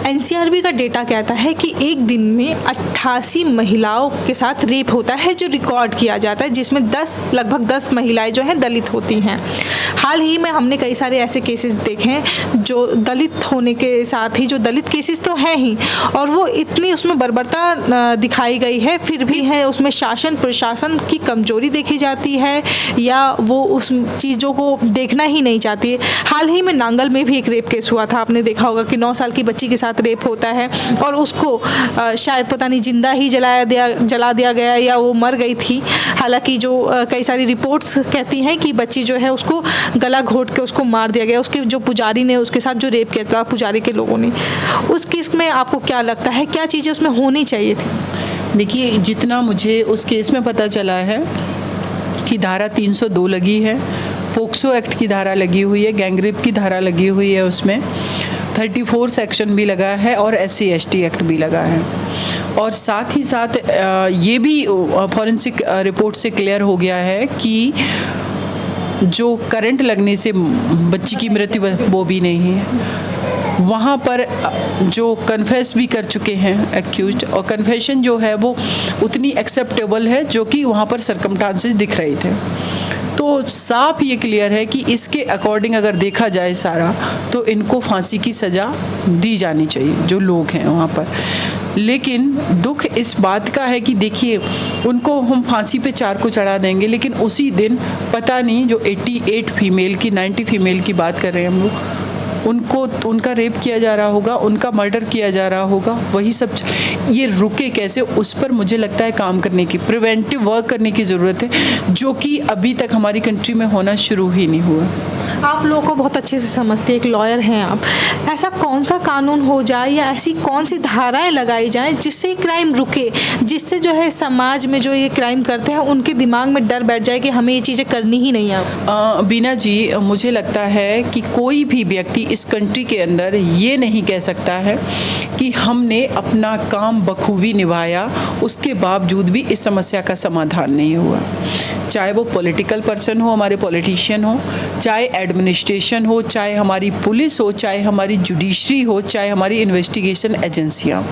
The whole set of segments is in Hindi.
एनसीआरबी का डेटा कहता है कि एक दिन में 88 महिलाओं के साथ रेप होता है जो रिकॉर्ड किया जाता है, जिसमें लगभग 10 महिलाएं जो हैं दलित होती हैं। हाल ही में हमने कई सारे ऐसे केसेस देखे हैं जो दलित होने के साथ ही, जो दलित केसेस तो हैं ही, और वो इतनी उसमें बर्बरता दिखाई गई है, फिर भी है उसमें शासन प्रशासन की कमजोरी देखी जाती है या वो उस चीज़ों को देखना ही नहीं चाहती है। हाल ही में नांगल में भी एक रेप केस हुआ था, आपने देखा होगा कि 9 साल की बच्ची के साथ रेप होता है और उसको शायद पता नहीं जिंदा ही जला दिया गया या वो मर गई थी। हालांकि जो कई सारी रिपोर्ट्स कहती हैं कि बच्ची जो है उसको गला घोट के उसको मार दिया गया, उसके जो पुजारी ने उसके साथ जो रेप किया था पुजारी के लोगों ने। उस केस में आपको क्या लगता है, क्या चीज़ें उसमें होनी चाहिए थी? देखिए, जितना मुझे उस केस में पता चला है कि धारा 302 लगी है, पोक्सो एक्ट की धारा लगी हुई है, गैंगरेप की धारा लगी हुई है, उसमें 34 सेक्शन भी लगा है और SC ST एक्ट भी लगा है। और साथ ही साथ ये भी फॉरेंसिक रिपोर्ट से क्लियर हो गया है कि जो करंट लगने से बच्ची की मृत्यु वो भी नहीं है। वहाँ पर जो कन्फेस भी कर चुके हैं एक्यूज्ड, और कन्फेशन जो है वो उतनी एक्सेप्टेबल है जो कि वहाँ पर सर्कमस्टांसेस दिख रहे थे। तो साफ ये क्लियर है कि इसके अकॉर्डिंग अगर देखा जाए सारा, तो इनको फांसी की सज़ा दी जानी चाहिए जो लोग हैं वहाँ पर। लेकिन दुख इस बात का है कि देखिए, उनको हम फांसी पे 4 को चढ़ा देंगे, लेकिन उसी दिन पता नहीं जो 88 फीमेल की 90 फीमेल की बात कर रहे हैं हम लोग, उनका रेप किया जा रहा होगा, उनका मर्डर किया जा रहा होगा, वही सब ये रुके कैसे? उस पर मुझे लगता है काम करने की, प्रिवेंटिव वर्क करने की ज़रूरत है, जो कि अभी तक हमारी कंट्री में होना शुरू ही नहीं हुआ। आप लोगों को बहुत अच्छे से समझते हैं, एक लॉयर हैं आप। ऐसा कौन सा कानून हो जाए या ऐसी कौन सी धाराएं लगाई जाएं जिससे क्राइम रुके, जिससे जो है समाज में जो ये क्राइम करते हैं उनके दिमाग में डर बैठ जाए कि हमें ये चीज़ें करनी ही नहीं है? बीना जी, मुझे लगता है कि कोई भी व्यक्ति इस कंट्री के अंदर ये नहीं कह सकता है कि हमने अपना काम बखूबी निभाया, उसके बावजूद भी इस समस्या का समाधान नहीं हुआ। चाहे वो पॉलिटिकल पर्सन हो, हमारे पॉलिटिशियन हो, चाहे एडमिनिस्ट्रेशन हो, चाहे हमारी पुलिस हो, चाहे हमारी जुडिशरी हो, चाहे हमारी इन्वेस्टिगेशन एजेंसियाँ हो।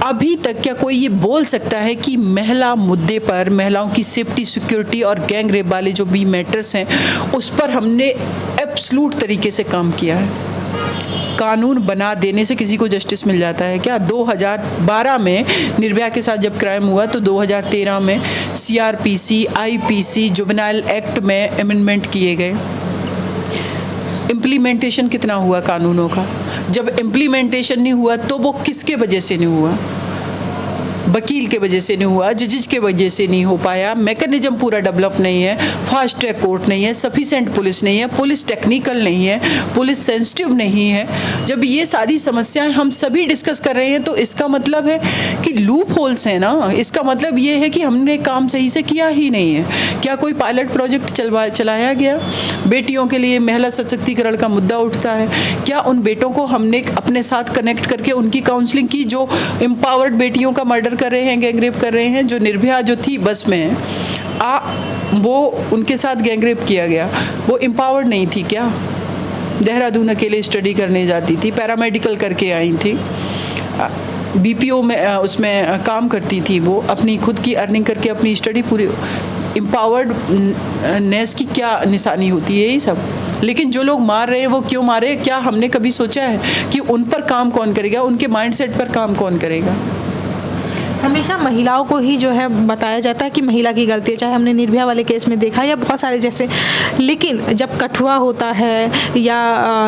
अभी तक क्या कोई ये बोल सकता है कि महिला मुद्दे पर, महिलाओं की सेफ्टी सिक्योरिटी और गैंग रेप वाले जो भी मैटर्स हैं उस पर हमने एब्सोल्यूट तरीके से काम किया है? कानून बना देने से किसी को जस्टिस मिल जाता है क्या? 2012 में निर्भया के साथ जब क्राइम हुआ तो 2013 में CRPC, IPC, जुवेनाइल एक्ट में अमेंडमेंट किए गए। इम्प्लीमेंटेशन कितना हुआ कानूनों का? जब इम्प्लीमेंटेशन नहीं हुआ तो वो किसके वजह से नहीं हुआ? वकील के वजह से नहीं हुआ, जजेस के वजह से नहीं हो पाया, मैकेनिज्म पूरा डेवलप नहीं है, फास्ट ट्रैक कोर्ट नहीं है, सफिशेंट पुलिस नहीं है, पुलिस टेक्निकल नहीं है, पुलिस सेंसिटिव नहीं है। जब ये सारी समस्याएं हम सभी डिस्कस कर रहे हैं तो इसका मतलब है कि लूप होल्स हैं ना। इसका मतलब ये है कि हमने काम सही से किया ही नहीं है। क्या कोई पायलट प्रोजेक्ट चलाया गया? बेटियों के लिए महिला सशक्तिकरण का मुद्दा उठता है, क्या उन बेटों को हमने अपने साथ कनेक्ट करके उनकी काउंसलिंग की? जो एम्पावर्ड बेटियों का मर्डर कर रहे हैं, गैंगरेप कर रहे हैं, जो निर्भया जो थी बस में वो उनके साथ गैंगरेप किया गया, वो एम्पावर्ड नहीं थी क्या? देहरादून अकेले स्टडी करने जाती थी, पैरामेडिकल करके आई थी, BPO में उसमें काम करती थी, वो अपनी खुद की अर्निंग करके अपनी स्टडी पूरी। एम्पावर्डनेस की क्या निशानी होती है? यही सब। लेकिन जो लोग मार रहे हैं वो क्यों मारे? क्या हमने कभी सोचा है कि उन पर काम कौन करेगा, उनके माइंडसेट पर काम कौन करेगा? हमेशा महिलाओं को ही जो है बताया जाता है कि महिला की गलती है, चाहे हमने निर्भया वाले केस में देखा या बहुत सारे जैसे। लेकिन जब कठुआ होता है या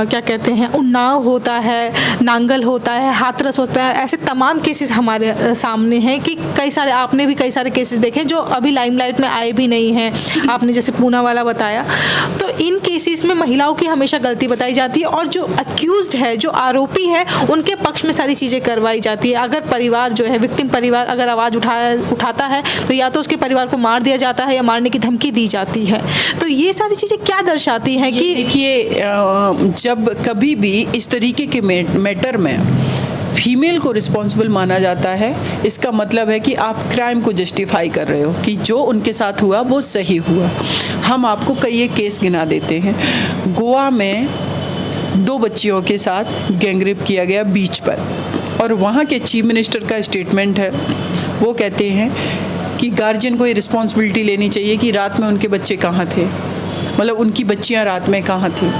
क्या कहते हैं उन्नाव होता है, नांगल होता है, हाथरस होता है, ऐसे तमाम केसेस हमारे सामने हैं कि कई सारे, आपने भी कई सारे केसेस देखे जो अभी लाइमलाइट में आए भी नहीं हैं, आपने जैसे पूना वाला बताया। तो इन केसेस में महिलाओं की हमेशा गलती बताई जाती है और जो अक्यूज्ड है, जो आरोपी है, उनके पक्ष में सारी चीज़ें करवाई जाती है। अगर परिवार जो है, विक्टिम परिवार अगर आवाज़ उठाता है तो या तो उसके परिवार को मार दिया जाता है या मारने की धमकी दी जाती है। तो ये सारी चीज़ें क्या दर्शाती हैं कि देखिए, जब कभी भी इस तरीके के मैटर में फीमेल को रिस्पॉन्सिबल माना जाता है, इसका मतलब है कि आप क्राइम को जस्टिफाई कर रहे हो कि जो उनके साथ हुआ वो सही हुआ। हम आपको कई एक केस गिना देते हैं। गोवा में 2 बच्चियों के साथ गैंगरेप किया गया बीच पर, और वहाँ के चीफ मिनिस्टर का स्टेटमेंट है, वो कहते हैं कि गार्जियन को ये रिस्पॉन्सिबिलिटी लेनी चाहिए कि रात में उनके बच्चे कहाँ थे, मतलब उनकी बच्चियाँ रात में कहाँ थी।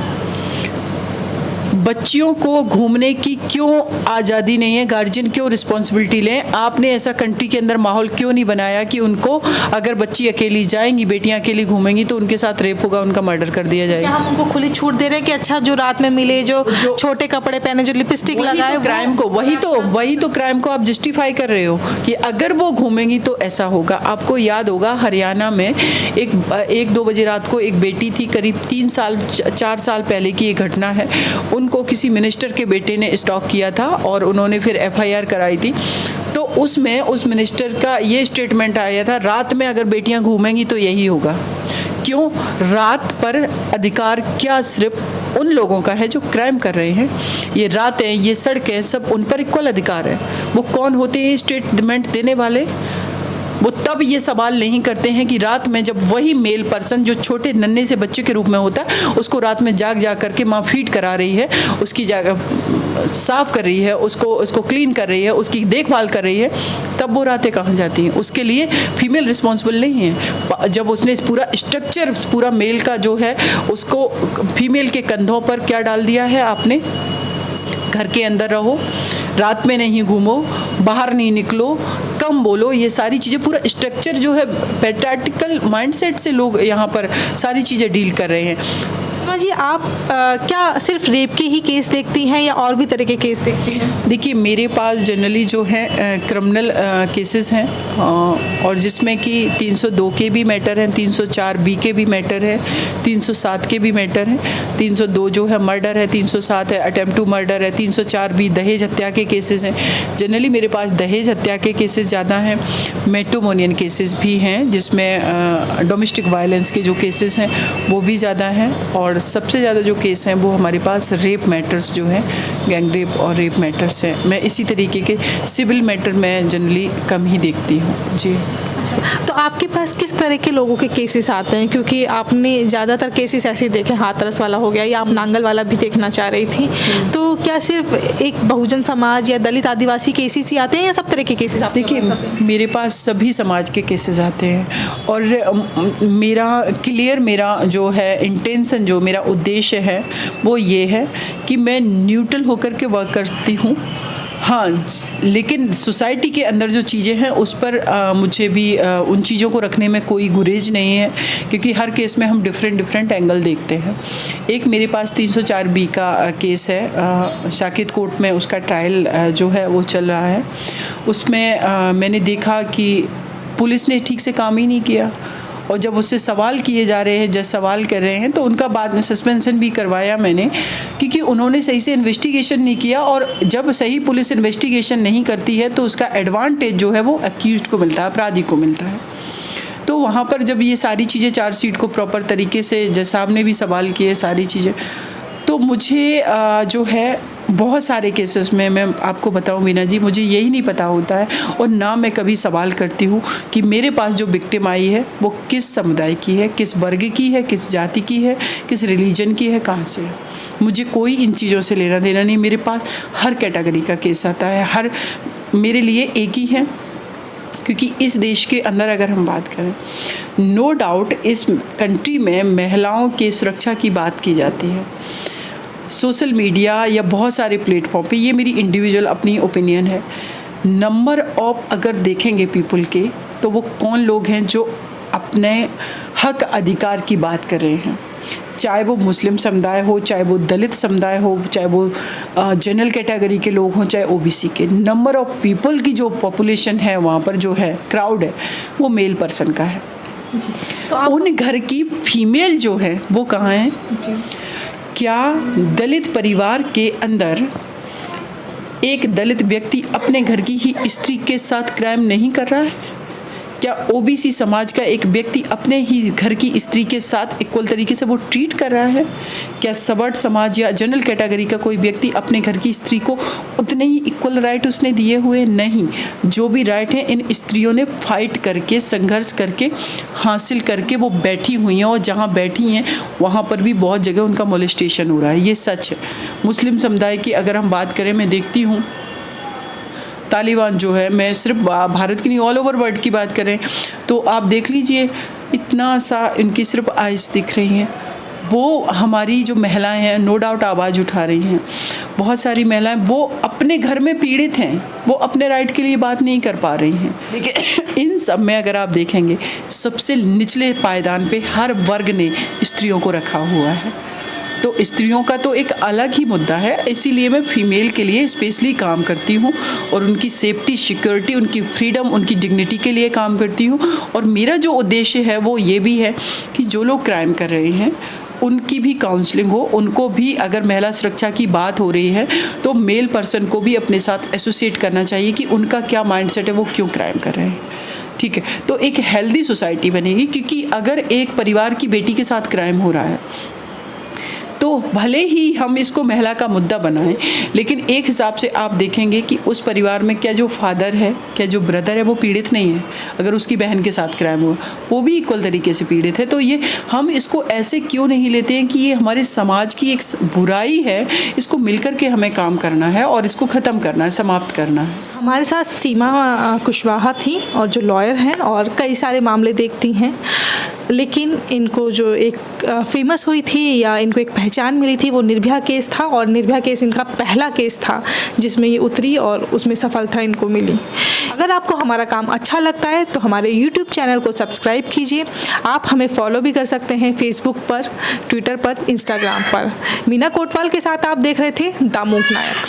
बच्चियों को घूमने की क्यों आज़ादी नहीं है, गार्जियन क्यों रिस्पॉन्सिबिलिटी लें? आपने ऐसा कंट्री के अंदर माहौल क्यों नहीं बनाया कि उनको, अगर बच्ची अकेली जाएंगी, बेटियां अकेली घूमेंगी तो उनके साथ रेप होगा, उनका मर्डर कर दिया जाएगा। हम उनको खुली छूट दे रहे हैं कि अच्छा जो रात में मिले, जो छोटे कपड़े पहने, जो लिपस्टिक लगाए, क्राइम को वही तो क्राइम को आप जस्टिफाई कर रहे हो कि अगर वो घूमेंगी तो ऐसा होगा। आपको याद होगा हरियाणा में एक 2 बजे रात को एक बेटी थी, करीब 4 साल पहले की ये घटना है। उनको किसी मिनिस्टर के बेटे ने स्टॉक किया था और उन्होंने फिर FIR कराई थी। तो उसमें उस मिनिस्टर का ये स्टेटमेंट आया था, रात में अगर बेटियां घूमेंगी तो यही होगा। क्यों? रात पर अधिकार क्या सिर्फ उन लोगों का है जो क्राइम कर रहे हैं? ये रातें, ये सड़कें, सब उन पर इक्वल अधिकार है। वो कौन होते हैं स्टेटमेंट देने वाले? वो तब ये सवाल नहीं करते हैं कि रात में जब वही मेल पर्सन जो छोटे नन्हे से बच्चे के रूप में होता है, उसको रात में जाग करके माँ फीड करा रही है, उसकी जगह साफ़ कर रही है, उसको क्लीन कर रही है, उसकी देखभाल कर रही है, तब वो रातें कहाँ जाती हैं? उसके लिए फीमेल रिस्पॉन्सिबल नहीं है। जब उसने पूरा स्ट्रक्चर, पूरा मेल का जो है, उसको फीमेल के कंधों पर क्या डाल दिया है आपने? घर के अंदर रहो, रात में नहीं घूमो, बाहर नहीं निकलो, कम बोलो, ये सारी चीज़ें, पूरा स्ट्रक्चर जो है पैट्रियार्कल माइंडसेट से लोग यहाँ पर सारी चीज़ें डील कर रहे हैं। जी आप क्या सिर्फ रेप के ही केस देखती हैं या और भी तरह के केस देखती हैं? देखिए, मेरे पास जनरली जो है क्रिमिनल केसेस हैं, और जिसमें कि 302 के भी मैटर हैं, 304B के भी मैटर है, 307 के भी मैटर हैं, 302 जो है मर्डर है, 307 है अटेम्प्ट टू मर्डर है, 304B दहेज हत्या के केसेस हैं। जनरली मेरे पास दहेज हत्या के केसेस ज़्यादा हैं, मैट्रिमोनियल केसेस भी हैं, जिसमें डोमेस्टिक वायलेंस के जो केसेस हैं वो भी ज़्यादा हैं, और सबसे ज़्यादा जो केस हैं वो हमारे पास रेप मैटर्स जो हैं, गैंग रेप और रेप मैटर्स हैं। मैं इसी तरीके के सिविल मैटर में जनरली कम ही देखती हूँ। जी। तो आपके पास किस तरह के लोगों के केसेस आते हैं? क्योंकि आपने ज़्यादातर केसेस ऐसे देखे, हाथरस वाला हो गया या आप नांगल वाला भी देखना चाह रही थी, तो क्या सिर्फ एक बहुजन समाज या दलित आदिवासी केसेस ही आते हैं या सब तरह के केसेस आते हैं? देखिए, मेरे पास सभी समाज के केसेस आते हैं, और मेरा जो है इंटेंशन, जो मेरा उद्देश्य है वो ये है कि मैं न्यूट्रल होकर के वर्क करती हूँ। हाँ, लेकिन सोसाइटी के अंदर जो चीज़ें हैं उस पर मुझे भी उन चीज़ों को रखने में कोई गुरेज नहीं है, क्योंकि हर केस में हम डिफरेंट एंगल देखते हैं। एक मेरे पास 304B का केस है, साकेत कोर्ट में उसका ट्रायल जो है वो चल रहा है। उसमें मैंने देखा कि पुलिस ने ठीक से काम ही नहीं किया, और जब उससे सवाल किए जा रहे हैं, जज सवाल कर रहे हैं, तो उनका बाद में सस्पेंशन भी करवाया मैंने, क्योंकि उन्होंने सही से इन्वेस्टिगेशन नहीं किया। और जब सही पुलिस इन्वेस्टिगेशन नहीं करती है तो उसका एडवांटेज जो है वो अक्यूज्ड को मिलता है, अपराधी को मिलता है। तो वहाँ पर जब ये सारी चीज़ें, चार्जशीट को प्रॉपर तरीके से जज साहब ने भी सवाल किए सारी चीज़ें, तो मुझे जो है बहुत सारे केसेस में, मैं आपको बताऊं मीना जी, मुझे यही नहीं पता होता है, और ना मैं कभी सवाल करती हूँ कि मेरे पास जो विक्टिम आई है वो किस समुदाय की है, किस वर्ग की है, किस जाति की है, किस रिलीजन की है, कहाँ से है। मुझे कोई इन चीज़ों से लेना देना नहीं। मेरे पास हर कैटेगरी का केस आता है, हर मेरे लिए एक ही है, क्योंकि इस देश के अंदर अगर हम बात करें, नो डाउट इस कंट्री में महिलाओं की सुरक्षा की बात की जाती है। सोशल मीडिया या बहुत सारे प्लेटफॉर्म पे, ये मेरी इंडिविजुअल अपनी ओपिनियन है, नंबर ऑफ अगर देखेंगे पीपल के, तो वो कौन लोग हैं जो अपने हक अधिकार की बात कर रहे हैं, चाहे वो मुस्लिम समुदाय हो, चाहे वो दलित समुदाय हो, चाहे वो जनरल कैटेगरी के लोग हों, चाहे OBC के। नंबर ऑफ पीपल की जो पॉपुलेशन है वहाँ पर, जो है क्राउड है, वो मेल पर्सन का है। तो उन घर की फीमेल जो है वो कहाँ है? क्या दलित परिवार के अंदर एक दलित व्यक्ति अपने घर की ही स्त्री के साथ क्राइम नहीं कर रहा है? क्या ओबीसी समाज का एक व्यक्ति अपने ही घर की स्त्री के साथ इक्वल तरीके से वो ट्रीट कर रहा है? क्या सवर्ड समाज या जनरल कैटेगरी का कोई व्यक्ति अपने घर की स्त्री को उतने ही इक्वल राइट उसने दिए हुए? नहीं। जो भी राइट हैं इन स्त्रियों ने फाइट करके, संघर्ष करके, हासिल करके वो बैठी हुई हैं, और जहाँ बैठी हैं वहाँ पर भी बहुत जगह उनका मोलेस्टेशन हो रहा है। ये सच है। मुस्लिम समुदाय की अगर हम बात करें, मैं देखती हूँ तालिबान जो है, मैं सिर्फ भारत की नहीं ऑल ओवर वर्ल्ड की बात करें तो आप देख लीजिए इतना सा इनकी सिर्फ आइज़ दिख रही हैं। वो हमारी जो महिलाएं हैं नो डाउट आवाज़ उठा रही हैं। बहुत सारी महिलाएं वो अपने घर में पीड़ित हैं, वो अपने राइट के लिए बात नहीं कर पा रही हैं। लेकिन इन सब में अगर आप देखेंगे सबसे निचले पायदान पे हर वर्ग ने स्त्रियों को रखा हुआ है। तो स्त्रियों का तो एक अलग ही मुद्दा है, इसीलिए मैं फ़ीमेल के लिए स्पेशली काम करती हूँ और उनकी सेफ्टी, सिक्योरिटी, उनकी फ्रीडम, उनकी डिग्निटी के लिए काम करती हूँ। और मेरा जो उद्देश्य है वो ये भी है कि जो लोग क्राइम कर रहे हैं उनकी भी काउंसलिंग हो, उनको भी अगर महिला सुरक्षा की बात हो रही है तो मेल पर्सन को भी अपने साथ एसोसिएट करना चाहिए कि उनका क्या माइंडसेट है, वो क्यों क्राइम कर रहे हैं। ठीक है, तो एक हेल्दी सोसाइटी बनेगी। क्योंकि अगर एक परिवार की बेटी के साथ क्राइम हो रहा है तो भले ही हम इसको महिला का मुद्दा बनाएं, लेकिन एक हिसाब से आप देखेंगे कि उस परिवार में क्या जो फादर है, क्या जो ब्रदर है वो पीड़ित नहीं है। अगर उसकी बहन के साथ क्राइम हुआ वो भी इक्वल तरीके से पीड़ित है। तो ये हम इसको ऐसे क्यों नहीं लेते हैं कि ये हमारे समाज की एक बुराई है, इसको मिलकर के हमें काम करना है और इसको ख़त्म करना है, समाप्त करना है। हमारे साथ सीमा कुशवाहा थी और जो लॉयर हैं और कई सारे मामले देखती हैं, लेकिन इनको जो एक फेमस हुई थी या इनको एक पहचान मिली थी वो निर्भया केस था। और निर्भया केस इनका पहला केस था जिसमें ये उतरी और उसमें सफलता इनको मिली। अगर आपको हमारा काम अच्छा लगता है तो हमारे YouTube चैनल को सब्सक्राइब कीजिए। आप हमें फॉलो भी कर सकते हैं फेसबुक पर, ट्विटर पर, इंस्टाग्राम पर। मीना कोटवाल के साथ आप देख रहे थे द मूक नायक।